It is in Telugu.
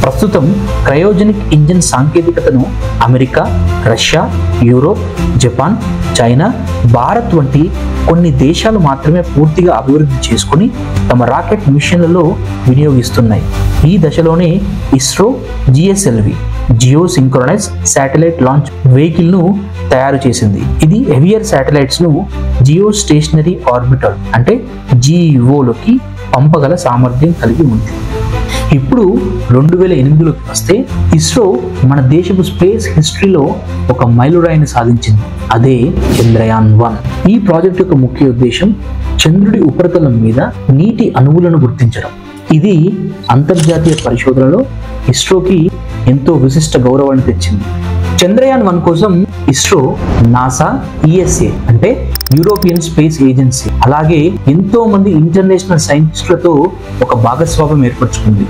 ప్రస్తుతం క్రయోజెనిక్ ఇంజిన్ సాంకేతికతను America, Russia, Europe, Japan, China, Bharat వంటి కొన్ని దేశాలు మాత్రమే పూర్తిగా అభివృద్ధి చేసుకుని తమ రాకెట్ మిషన్లలో వినియోగిస్తున్నాయి. ఈ దశలోనే ISRO GSLV geo synchronise satellite launch vehicle ను తయారు చేసింది. ఇది హెవియర్ శాటిలైట్స్ ను జియో స్టేషనరీ ఆర్బిటల్ అంటే జిఈఓలోకి పంపగల సామర్థ్యం కలిగి ఉంది. ఇప్పుడు 2008లోకి వస్తే ఇస్రో మన దేశపు స్పేస్ హిస్టరీలో ఒక మైలురాయిని సాధించింది. అదే చంద్రయాన్-1. ఈ ప్రాజెక్ట్ యొక్క ముఖ్య ఉద్దేశం చంద్రుడి ఉపరితలం మీద నీటి అణువులను గుర్తించడం. ఇది అంతర్జాతీయ పరిశోధనలో ఇస్రోకి ఎంతో విశిష్ట గౌరవాన్ని తెచ్చింది. చంద్రయాన్-1 కోసం ఇస్రో, నాసా, ఈఎస్ఏ అంటే యూరోపియన్ స్పేస్ ఏజెన్సీ అలాగే ఎంతో మంది ఇంటర్నేషనల్ సైంటిస్టులతో ఒక భాగస్వామ్యం ఏర్పరచుకుంది.